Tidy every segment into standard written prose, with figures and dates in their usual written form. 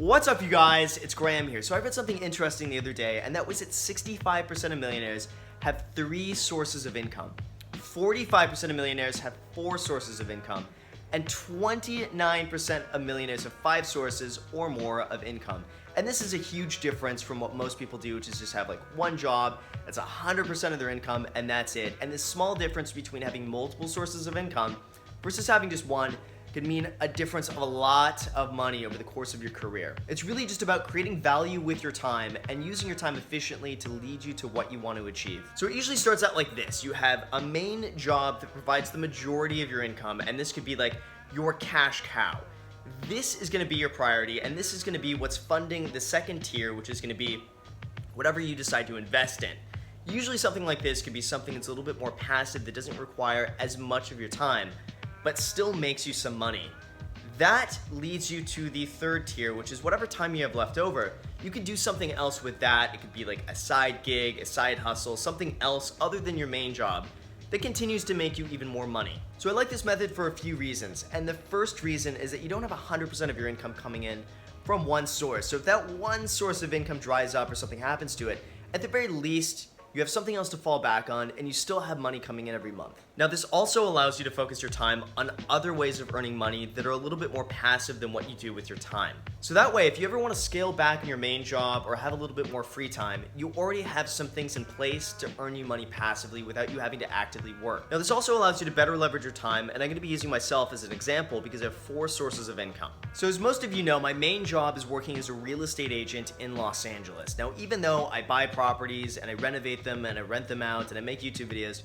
What's up, you guys? It's Graham here. So I read something interesting the other day, and that was that 65% of millionaires have 3 sources of income. 45% of millionaires have 4 sources of income, and 29% of millionaires have 5 sources or more of income. And this is a huge difference from what most people do, which is just have like one job, that's 100% of their income, and that's it. And this small difference between having multiple sources of income versus having just one could mean a difference of a lot of money over the course of your career. It's really just about creating value with your time and using your time efficiently to lead you to what you want to achieve. So it usually starts out like this. You have a main job that provides the majority of your income, and this could be like your cash cow. This is going to be your priority, and this is going to be what's funding the second tier, which is going to be whatever you decide to invest in. Usually something like this could be something that's a little bit more passive, that doesn't require as much of your time, but still makes you some money. That leads you to the third tier, which is whatever time you have left over. You could do something else with that. It could be like a side gig, a side hustle, something else other than your main job that continues to make you even more money. So I like this method for a few reasons. And the first reason is that you don't have 100% of your income coming in from one source. So if that one source of income dries up or something happens to it, at the very least, you have something else to fall back on, and you still have money coming in every month. Now, this also allows you to focus your time on other ways of earning money that are a little bit more passive than what you do with your time. So that way, if you ever want to scale back in your main job or have a little bit more free time, you already have some things in place to earn you money passively without you having to actively work. Now, this also allows you to better leverage your time, and I'm going to be using myself as an example because I have 4 sources of income. So as most of you know, my main job is working as a real estate agent in Los Angeles. Now, even though I buy properties and I renovate them and I rent them out and I make YouTube videos,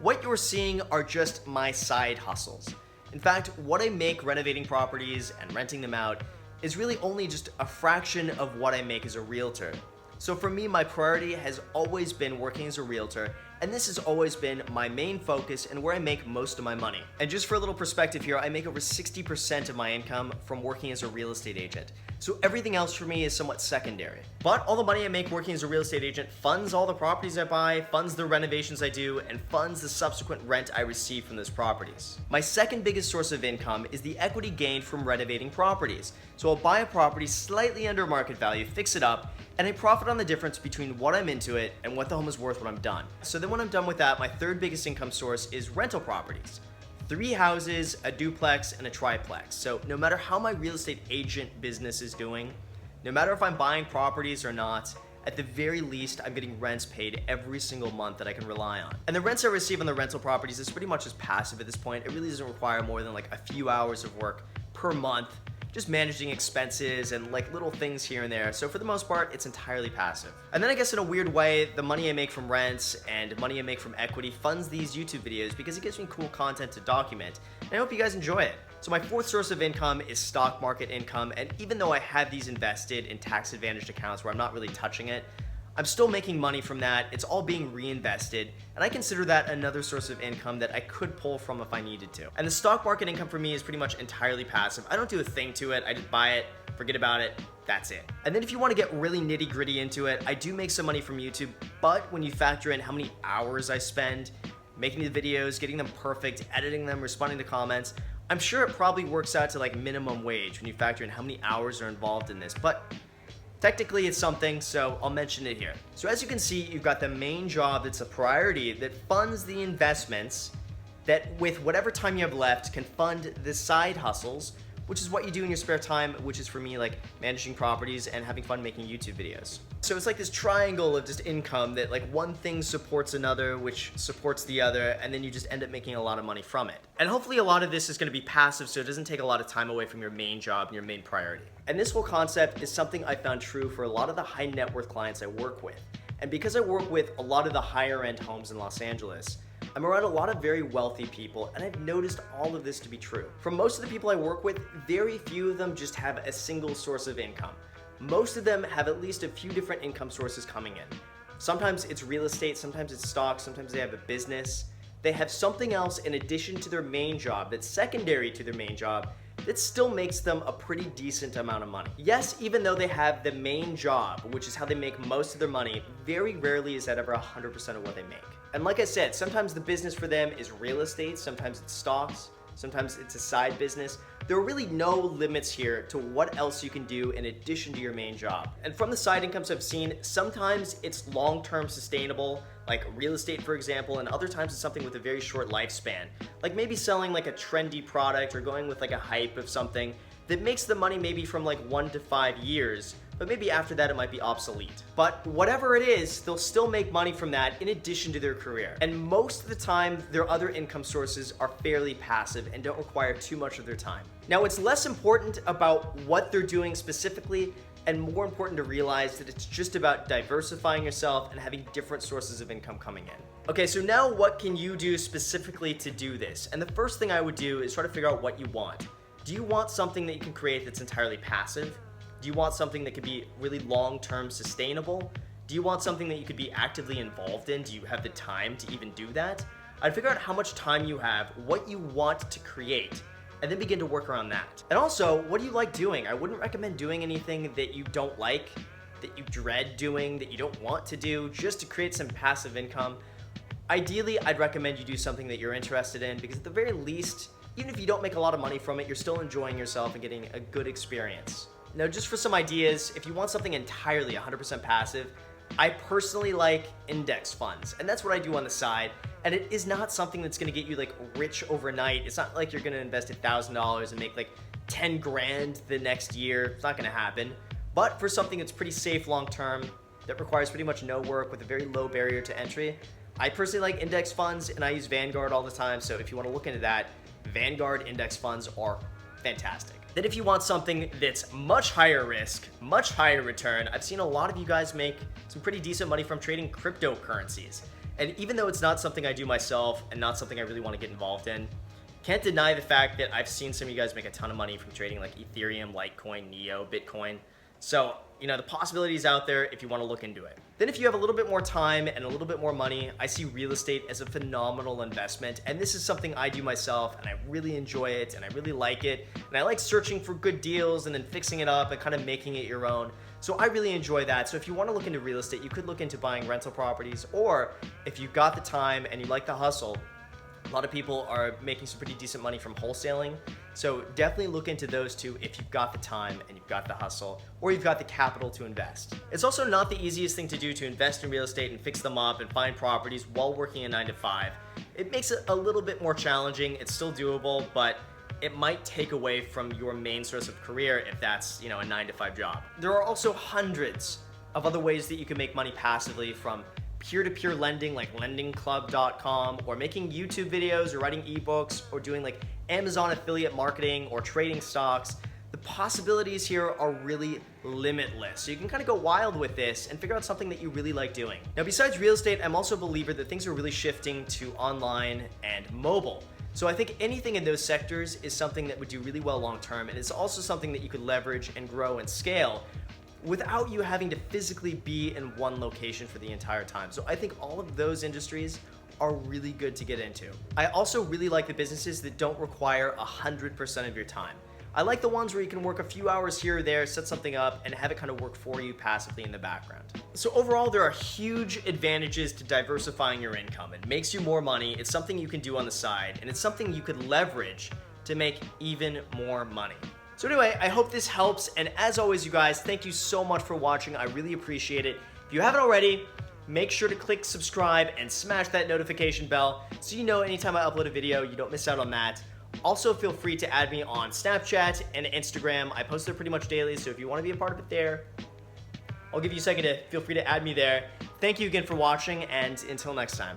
what you're seeing are just my side hustles. In fact, what I make renovating properties and renting them out is really only just a fraction of what I make as a realtor. So for me, my priority has always been working as a realtor, and this has always been my main focus and where I make most of my money. And just for a little perspective here, I make over 60% of my income from working as a real estate agent. So everything else for me is somewhat secondary. But all the money I make working as a real estate agent funds all the properties I buy, funds the renovations I do, and funds the subsequent rent I receive from those properties. My second biggest source of income is the equity gained from renovating properties. So I'll buy a property slightly under market value, fix it up, and I profit on the difference between what I'm into it and what the home is worth when I'm done. So then when I'm done with that, my third biggest income source is rental properties. 3 houses, a duplex, and a triplex. So no matter how my real estate agent business is doing, no matter if I'm buying properties or not, at the very least, I'm getting rents paid every single month that I can rely on. And the rents I receive on the rental properties is pretty much just passive at this point. It really doesn't require more than like a few hours of work per month, just managing expenses and like little things here and there. So for the most part, it's entirely passive. And then I guess in a weird way, the money I make from rents and money I make from equity funds these YouTube videos because it gives me cool content to document. And I hope you guys enjoy it. So my fourth source of income is stock market income. And even though I have these invested in tax advantaged accounts where I'm not really touching it, I'm still making money from that. It's all being reinvested, and I consider that another source of income that I could pull from if I needed to. And the stock market income for me is pretty much entirely passive. I don't do a thing to it. I just buy it, forget about it, that's it. And then if you want to get really nitty gritty into it, I do make some money from YouTube, but when you factor in how many hours I spend making the videos, getting them perfect, editing them, responding to comments, I'm sure it probably works out to like minimum wage when you factor in how many hours are involved in this. But technically it's something, so I'll mention it here. So as you can see, you've got the main job that's a priority that funds the investments that with whatever time you have left can fund the side hustles, which is what you do in your spare time, which is for me like managing properties and having fun making YouTube videos. So it's like this triangle of just income that like one thing supports another, which supports the other, and then you just end up making a lot of money from it. And hopefully a lot of this is going to be passive, so it doesn't take a lot of time away from your main job and your main priority. And this whole concept is something I found true for a lot of the high net worth clients I work with. And because I work with a lot of the higher end homes in Los Angeles, I'm around a lot of very wealthy people, and I've noticed all of this to be true. For most of the people I work with, very few of them just have a single source of income. Most of them have at least a few different income sources coming in. Sometimes it's real estate, sometimes it's stocks, sometimes they have a business. They have something else in addition to their main job that's secondary to their main job that still makes them a pretty decent amount of money. Yes, even though they have the main job, which is how they make most of their money, very rarely is that ever 100% of what they make. And like I said, sometimes the business for them is real estate, sometimes it's stocks, sometimes it's a side business. There are really no limits here to what else you can do in addition to your main job. And from the side incomes I've seen, sometimes it's long-term sustainable, like real estate for example, and other times it's something with a very short lifespan. Like maybe selling like a trendy product or going with like a hype of something that makes the money maybe from like 1 to 5 years, but maybe after that it might be obsolete. But whatever it is, they'll still make money from that in addition to their career. And most of the time, their other income sources are fairly passive and don't require too much of their time. Now, it's less important about what they're doing specifically and more important to realize that it's just about diversifying yourself and having different sources of income coming in. Okay, so now what can you do specifically to do this? And the first thing I would do is try to figure out what you want. Do you want something that you can create that's entirely passive? Do you want something that could be really long-term sustainable? Do you want something that you could be actively involved in? Do you have the time to even do that? I'd figure out how much time you have, what you want to create, and then begin to work around that. And also, what do you like doing? I wouldn't recommend doing anything that you don't like, that you dread doing, that you don't want to do, just to create some passive income. Ideally, I'd recommend you do something that you're interested in, because at the very least, even if you don't make a lot of money from it, you're still enjoying yourself and getting a good experience. Now, just for some ideas, if you want something entirely 100% passive, I personally like index funds, and that's what I do on the side. And it is not something that's gonna get you like rich overnight. It's not like you're gonna invest $1,000 and make like 10 grand the next year. It's not gonna happen. But for something that's pretty safe long-term, that requires pretty much no work with a very low barrier to entry, I personally like index funds, and I use Vanguard all the time. So if you wanna look into that, Vanguard index funds are fantastic. Then if you want something that's much higher risk, much higher return, I've seen a lot of you guys make some pretty decent money from trading cryptocurrencies. And even though it's not something I do myself and not something I really want to get involved in, can't deny the fact that I've seen some of you guys make a ton of money from trading like Ethereum, Litecoin, Neo, Bitcoin. So, you know, the possibilities out there if you want to look into it. Then if you have a little bit more time and a little bit more money, I see real estate as a phenomenal investment. And this is something I do myself, and I really enjoy it, and I really like it. And I like searching for good deals and then fixing it up and kind of making it your own. So I really enjoy that. So if you want to look into real estate, you could look into buying rental properties, or if you've got the time and you like the hustle, a lot of people are making some pretty decent money from wholesaling. So definitely look into those two if you've got the time and you've got the hustle, or you've got the capital to invest. It's also not the easiest thing to do to invest in real estate and fix them up and find properties while working a 9 to 5. It makes it a little bit more challenging. It's still doable, but it might take away from your main source of career if that's, you know, a 9 to 5 job. There are also hundreds of other ways that you can make money passively, from peer-to-peer lending like lendingclub.com, or making YouTube videos, or writing ebooks, or doing like Amazon affiliate marketing, or trading stocks. The possibilities here are really limitless. So you can kind of go wild with this and figure out something that you really like doing. Now, besides real estate, I'm also a believer that things are really shifting to online and mobile. So I think anything in those sectors is something that would do really well long-term, and it's also something that you could leverage and grow and scale without you having to physically be in one location for the entire time. So I think all of those industries are really good to get into. I also really like the businesses that don't require 100% of your time. I like the ones where you can work a few hours here or there, set something up, and have it kind of work for you passively in the background. So overall, there are huge advantages to diversifying your income. It makes you more money, it's something you can do on the side, and it's something you could leverage to make even more money. So anyway, I hope this helps, and as always, you guys, thank you so much for watching. I really appreciate it. If you haven't already, make sure to click subscribe and smash that notification bell so you know anytime I upload a video, you don't miss out on that. Also, feel free to add me on Snapchat and Instagram. I post there pretty much daily, so if you want to be a part of it there, I'll give you a second to feel free to add me there. Thank you again for watching, and until next time.